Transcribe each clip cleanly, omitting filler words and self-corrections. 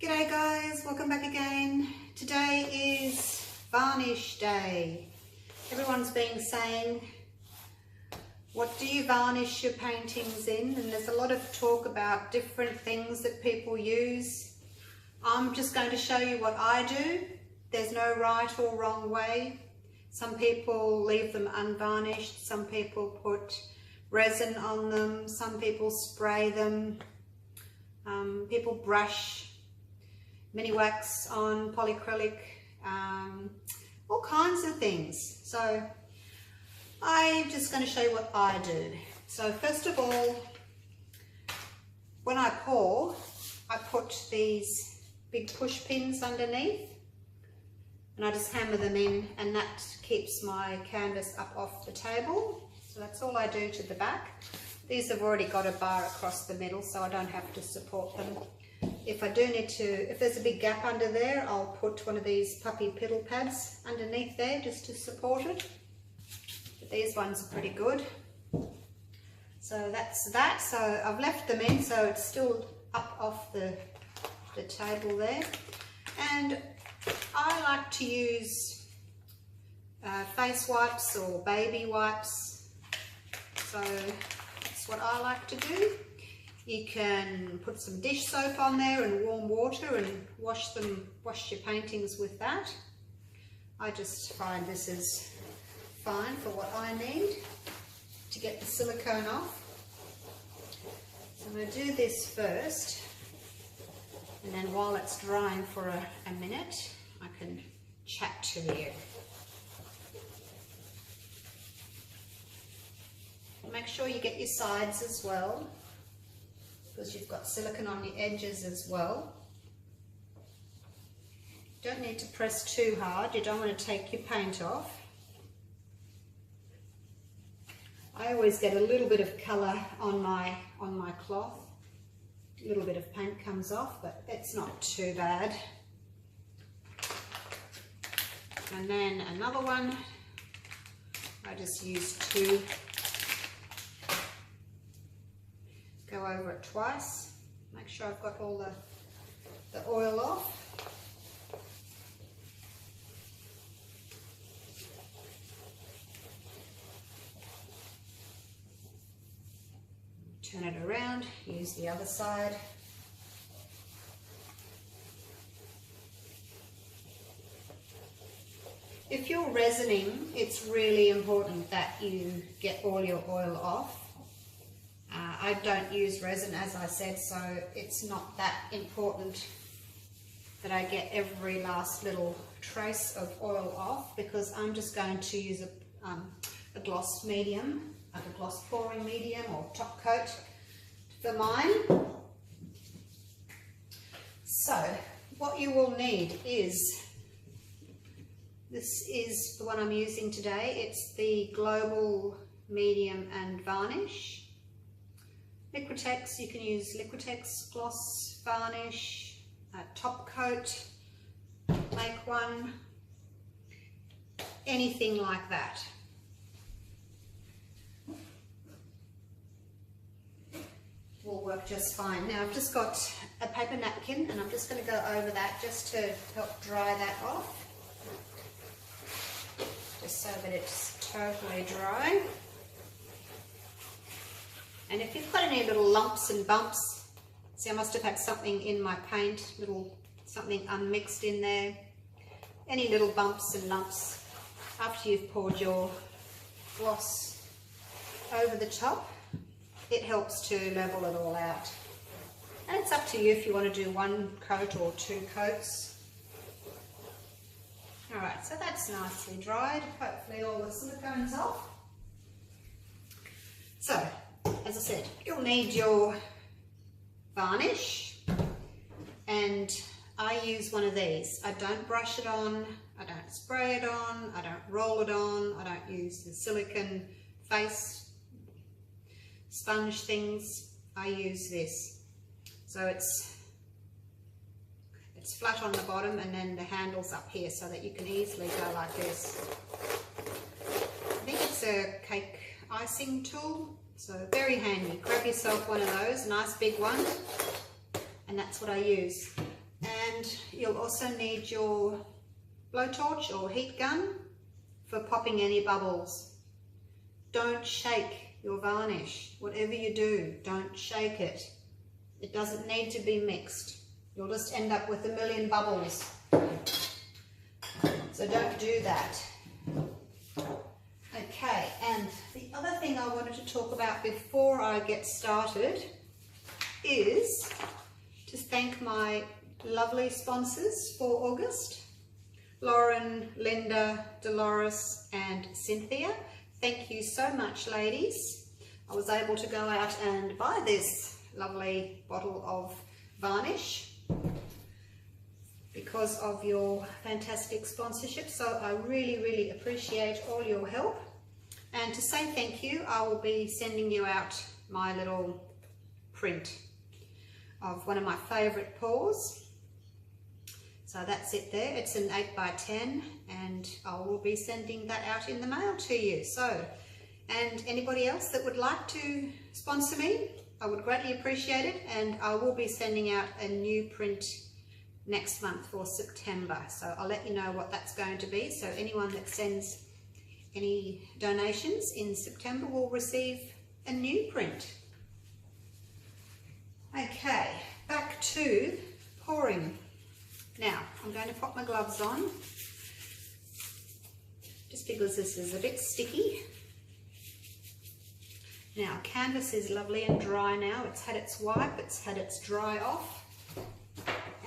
G'day guys, welcome back again. Today is varnish day. Everyone's been saying, what do you varnish your paintings in? And there's a lot of talk about different things that people use. I'm just going to show you what I do. There's no right or wrong way. Some people leave them unvarnished, some people put resin on them, some people spray them, people brush mini wax on polyacrylic, all kinds of things. So I'm just going to show you what I do. So first of all, when I pour, I put these big push pins underneath and I just hammer them in, and that keeps my canvas up off the table. So that's all I do to the back. These have already got a bar across the middle, so I don't have to support them. If I do need to, if there's a big gap under there, I'll put one of these puppy piddle pads underneath there just to support it. But these ones are pretty good. So that's that. So I've left them in, so it's still up off the table there. And I like to use face wipes or baby wipes. So that's what I like to do. You can put some dish soap on there and warm water and wash your paintings with that. I just find this is fine for what I need to get the silicone off. So I'm going to do this first, and then while it's drying for a minute, I can chat to you. Make sure you get your sides as well, because you've got silicone on the edges as well. Don't need to press too hard, you don't want to take your paint off. I always get a little bit of colour on my cloth. A little bit of paint comes off, but it's not too bad. And then another one, I just use two. Go over it twice, make sure I've got all the oil off. Turn it around, use the other side. If you're resining, it's really important that you get all your oil off. I don't use resin, as I said, so it's not that important that I get every last little trace of oil off, because I'm just going to use a gloss medium, like a gloss pouring medium or top coat for mine. So what you will need is, this is the one I'm using today. It's the Global Medium and Varnish. Liquitex, you can use Liquitex gloss varnish, top coat, make one, anything like that. Will work just fine. Now I've just got a paper napkin and I'm just going to go over that just to help dry that off, just so that it's totally dry. And if you've got any little lumps and bumps, see, I must have had something in my paint, something unmixed in there. Any little bumps and lumps, after you've poured your gloss over the top, it helps to level it all out. And it's up to you if you want to do one coat or two coats. Alright, so that's nicely dried. Hopefully all the silicone's off. So, as I said, you'll need your varnish, and I use one of these. I don't brush it on, I don't spray it on, I don't roll it on, I don't use the silicone face sponge things. I use this. So it's flat on the bottom, and then the handle's up here so that you can easily go like this. I think it's a cake icing tool. So very handy. Grab yourself one of those, a nice big one, and that's what I use. And you'll also need your blowtorch or heat gun for popping any bubbles. Don't shake your varnish. Whatever you do, don't shake it. It doesn't need to be mixed. You'll just end up with a million bubbles. So don't do that. Okay, and the other thing I wanted to talk about before I get started is to thank my lovely sponsors for August, Lauren, Linda, Dolores and Cynthia. Thank you so much, ladies. I was able to go out and buy this lovely bottle of varnish because of your fantastic sponsorship, so I really appreciate all your help. And to say thank you, I will be sending you out my little print of one of my favourite pours. So that's it there. It's an 8x10 and I will be sending that out in the mail to you. So, and anybody else that would like to sponsor me, I would greatly appreciate it, and I will be sending out a new print next month for September. So I'll let you know what that's going to be. So anyone that sends any donations in September will receive a new print. Okay, back to pouring. Now, I'm going to pop my gloves on, just because this is a bit sticky. Now, canvas is lovely and dry now. It's had its wipe, it's had its dry off.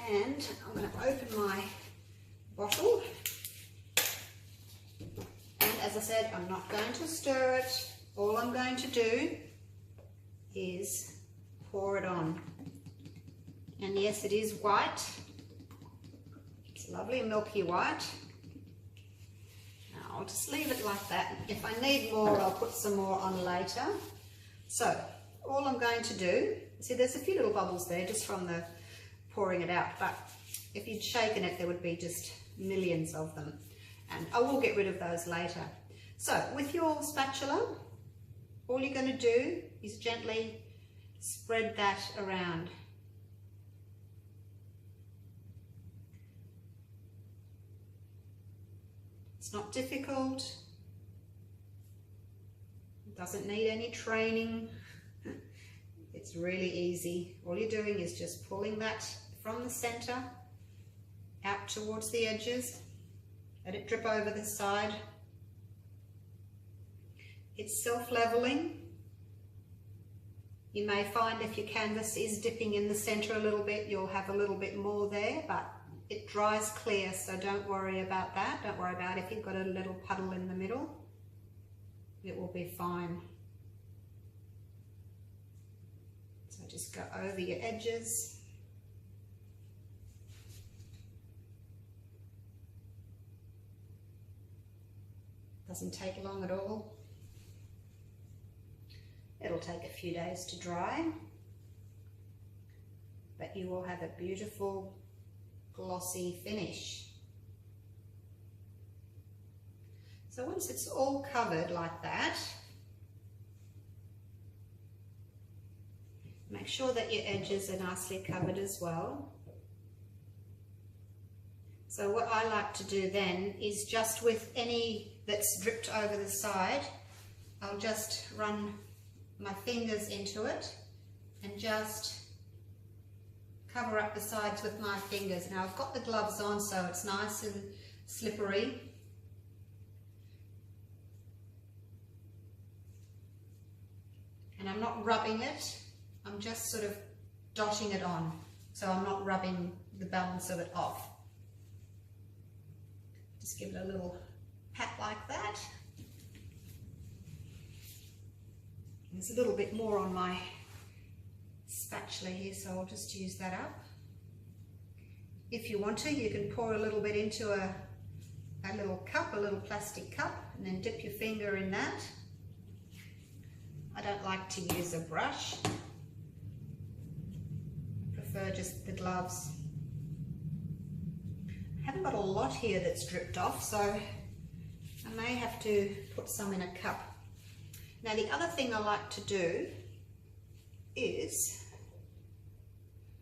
And I'm going to open my bottle. And as I said, I'm not going to stir it. All I'm going to do is pour it on. And yes, it is white. It's lovely milky white. Now I'll just leave it like that. If I need more, I'll put some more on later. So all I'm going to do, see there's a few little bubbles there just from the pouring it out, but if you'd shaken it there would be just millions of them, and I will get rid of those later. So with your spatula, all you're going to do is gently spread that around. It's not difficult, it doesn't need any training, it's really easy. All you're doing is just pulling that from the center out towards the edges, let it drip over the side. It's self-leveling. You may find if your canvas is dipping in the center a little bit, you'll have a little bit more there, but it dries clear, so don't worry about that. Don't worry about if you've got a little puddle in the middle. It will be fine. So just go over your edges. Doesn't take long at all. It'll take a few days to dry, but you will have a beautiful glossy finish. So once it's all covered like that, make sure that your edges are nicely covered as well. So what I like to do then is just with any that's dripped over the side, I'll just run my fingers into it and just cover up the sides with my fingers. Now I've got the gloves on so it's nice and slippery. And I'm not rubbing it, I'm just sort of dotting it on. So I'm not rubbing the balance of it off. Just give it a little pat like that. There's a little bit more on my spatula here, so I'll just use that up. If you want to, you can pour a little bit into a little cup, a little plastic cup, and then dip your finger in that. I don't like to use a brush. I prefer just the gloves. I haven't got a lot here that's dripped off, so I may have to put some in a cup. Now the other thing I like to do is,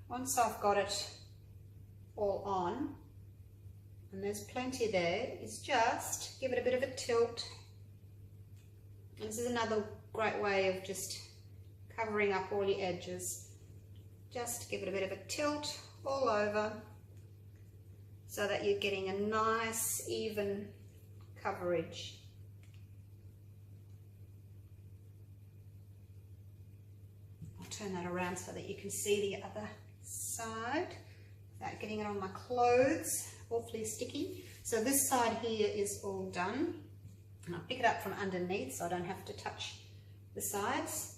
once I've got it all on, and there's plenty there, is just give it a bit of a tilt. And this is another great way of just covering up all your edges. Just give it a bit of a tilt all over so that you're getting a nice even coverage. I'll turn that around so that you can see the other side without getting it on my clothes, awfully sticky. So this side here is all done, and I'll pick it up from underneath so I don't have to touch the sides.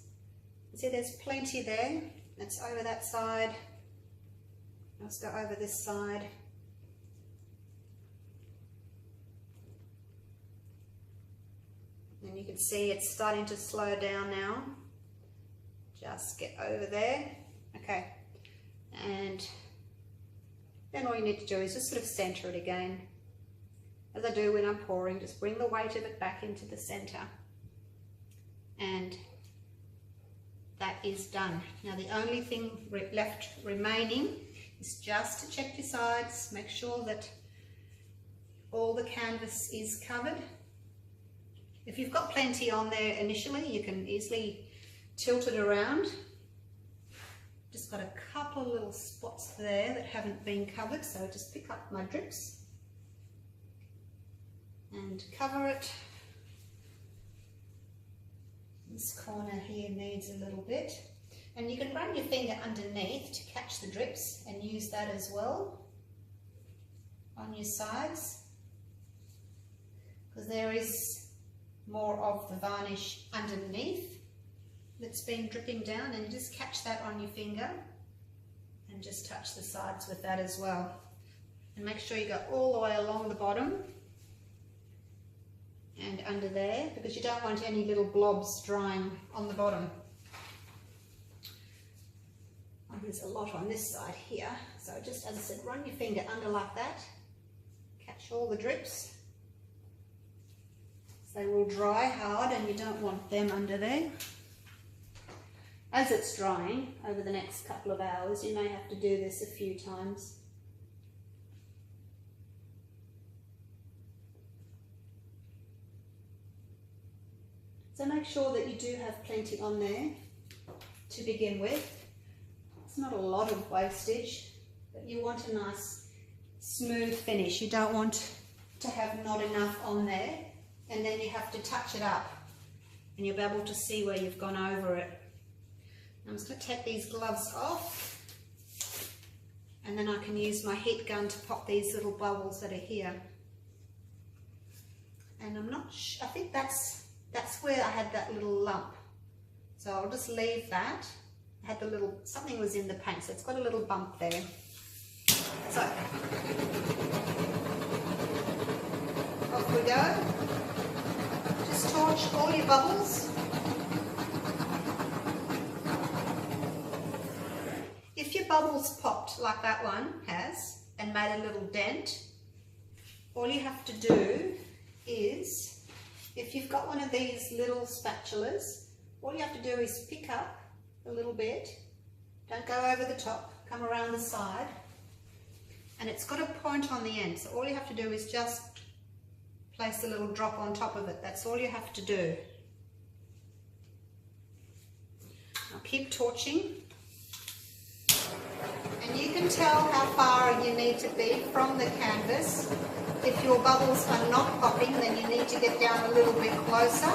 See, there's plenty there. That's over that side. Let's go over this side. And you can see it's starting to slow down now. Just get over there. Okay. And then all you need to do is just sort of center it again. As I do when I'm pouring, just bring the weight of it back into the center. And that is done. Now the only thing left remaining is just to check your sides, make sure that all the canvas is covered. If you've got plenty on there initially, you can easily tilt it around. Just got a couple of little spots there that haven't been covered, so just pick up my drips and cover it. This corner here needs a little bit, and you can run your finger underneath to catch the drips and use that as well on your sides, because there is more of the varnish underneath that's been dripping down, and just catch that on your finger and just touch the sides with that as well. And make sure you go all the way along the bottom and under there, because you don't want any little blobs drying on the bottom. Oh, there's a lot on this side here, so just as I said, run your finger under like that, catch all the drips. They will dry hard and you don't want them under there. As it's drying over the next couple of hours, you may have to do this a few times. So make sure that you do have plenty on there to begin with. It's not a lot of wastage, but you want a nice smooth finish. You don't want to have not enough on there, and then you have to touch it up and you'll be able to see where you've gone over it. I'm just going to take these gloves off, and then I can use my heat gun to pop these little bubbles that are here. And I'm not sure, I think that's where I had that little lump. So I'll just leave that. I had the little, something was in the paint, so it's got a little bump there. So, off we go. Just torch all your bubbles. If your bubbles popped like that one has and made a little dent, all you have to do is, if you've got one of these little spatulas, all you have to do is pick up a little bit, don't go over the top, come around the side, and it's got a point on the end, so all you have to do is just place a little drop on top of it. That's all you have to do. Now keep torching, and you can tell how far you need to be from the canvas. If your bubbles are not popping, then you need to get down a little bit closer.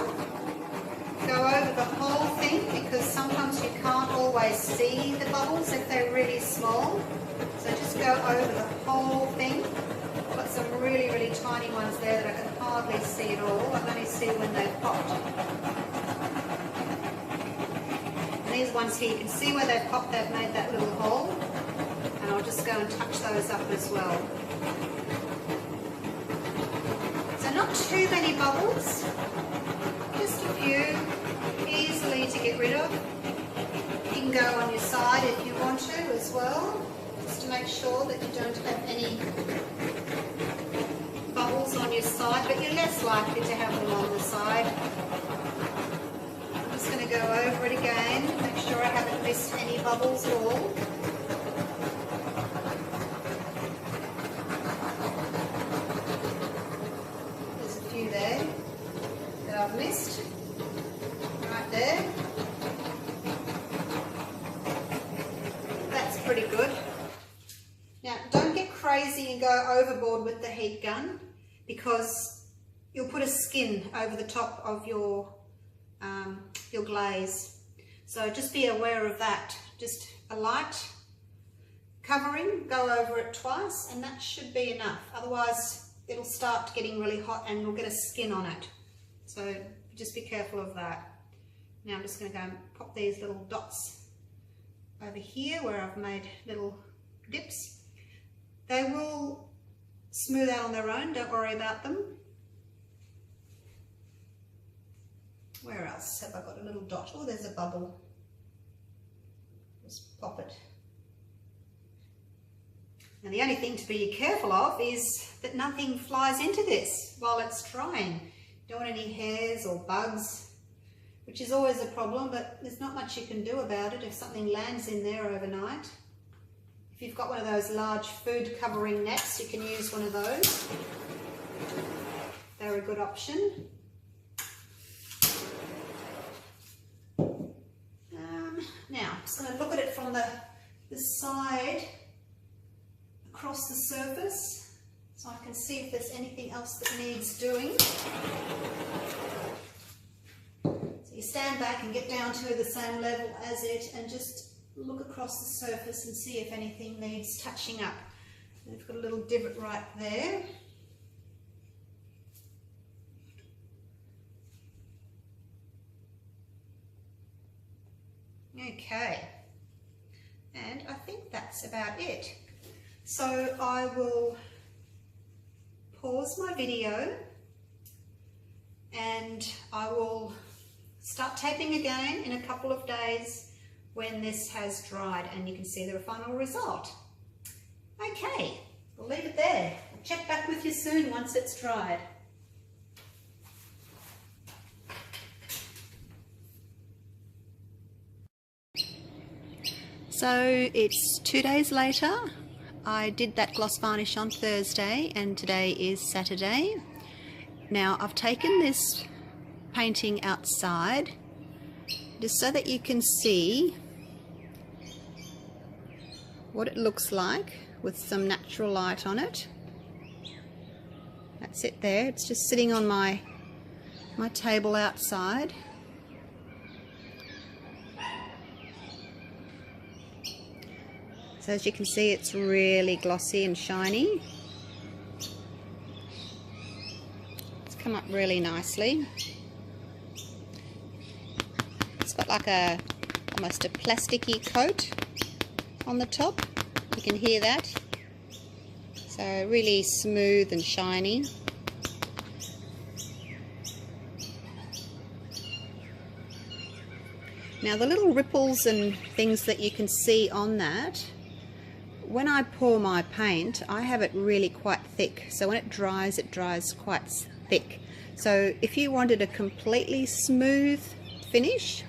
Go over the whole thing, because sometimes you can't always see the bubbles if they're really small. So just go over the whole thing. I've got some really, really tiny ones there that I can hardly see at all. I can only see when they've popped. And these ones here, you can see where they've popped, they've made that little hole. And I'll just go and touch those up as well. Not too many bubbles, just a few, easily to get rid of. You can go on your side if you want to as well, just to make sure that you don't have any bubbles on your side, but you're less likely to have them on the side. I'm just going to go over it again, make sure I haven't missed any bubbles at all. I've missed. Right there. That's pretty good. Now, don't get crazy and go overboard with the heat gun, because you'll put a skin over the top of your glaze. So just be aware of that. Just a light covering, go over it twice, and that should be enough. Otherwise, it'll start getting really hot and you'll get a skin on it. So just be careful of that. Now I'm just going to go and pop these little dots over here where I've made little dips. They will smooth out on their own, don't worry about them. Where else have I got a little dot? Oh, there's a bubble. Just pop it. And the only thing to be careful of is that nothing flies into this while it's drying. Don't want any hairs or bugs, which is always a problem, but there's not much you can do about it if something lands in there overnight. If you've got one of those large food covering nets, you can use one of those. They're a good option. Now, I'm just going to look at it from the side across the surface, so I can see if there's anything else that needs doing. So you stand back and get down to the same level as it and just look across the surface and see if anything needs touching up. We've got a little divot right there. Okay, and I think that's about it. So I will pause my video and I will start taping again in a couple of days when this has dried and you can see the final result. Okay, we'll leave it there. I'll check back with you soon once it's dried. So it's 2 days later. I did that gloss varnish on Thursday and today is Saturday. Now I've taken this painting outside just so that you can see what it looks like with some natural light on it. That's it there. It's just sitting on my table outside. So as you can see, it's really glossy and shiny. It's come up really nicely. It's got like almost a plasticky coat on the top. You can hear that. So really smooth and shiny. Now the little ripples and things that you can see on that, when I pour my paint, I have it really quite thick. So when it dries quite thick. So if you wanted a completely smooth finish,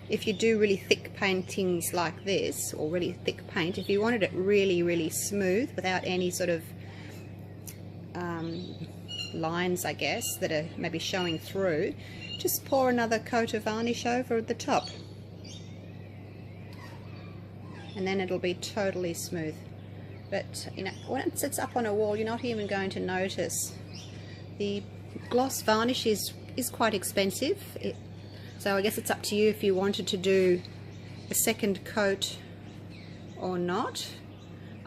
if you do really thick paintings like this, or really thick paint, if you wanted it really, really smooth without any sort of lines, I guess, that are maybe showing through, just pour another coat of varnish over the top. And then it'll be totally smooth. But you know, when it sits up on a wall, you're not even going to notice. The gloss varnish is quite expensive, so I guess it's up to you if you wanted to do a second coat or not.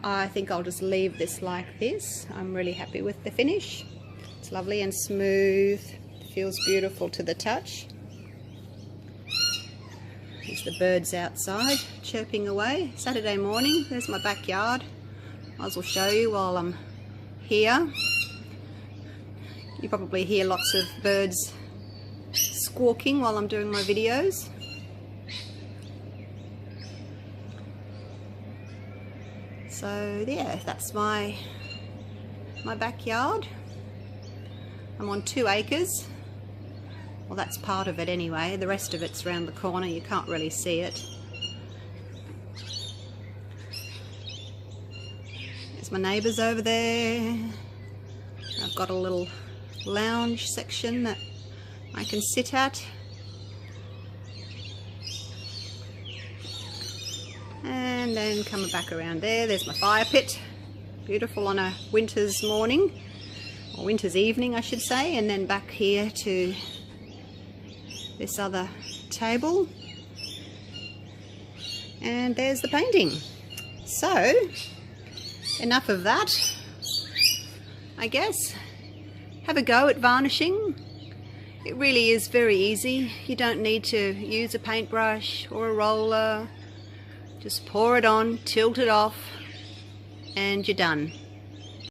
I think I'll just leave this like this. I'm really happy with the finish. It's lovely and smooth, feels beautiful to the touch. There's the birds outside chirping away. Saturday morning, there's my backyard. Might as well show you while I'm here. You probably hear lots of birds squawking while I'm doing my videos. So yeah, that's my backyard. I'm on 2 acres. Well, that's part of it anyway. The rest of it's around the corner. You can't really see it. There's my neighbours over there. I've got a little lounge section that I can sit at. And then come back around there. There's my fire pit. Beautiful on a winter's morning, or winter's evening I should say. And then back here to this other table. And there's the painting. So, enough of that, I guess. Have a go at varnishing. It really is very easy. You don't need to use a paintbrush or a roller. Just pour it on, tilt it off, and you're done.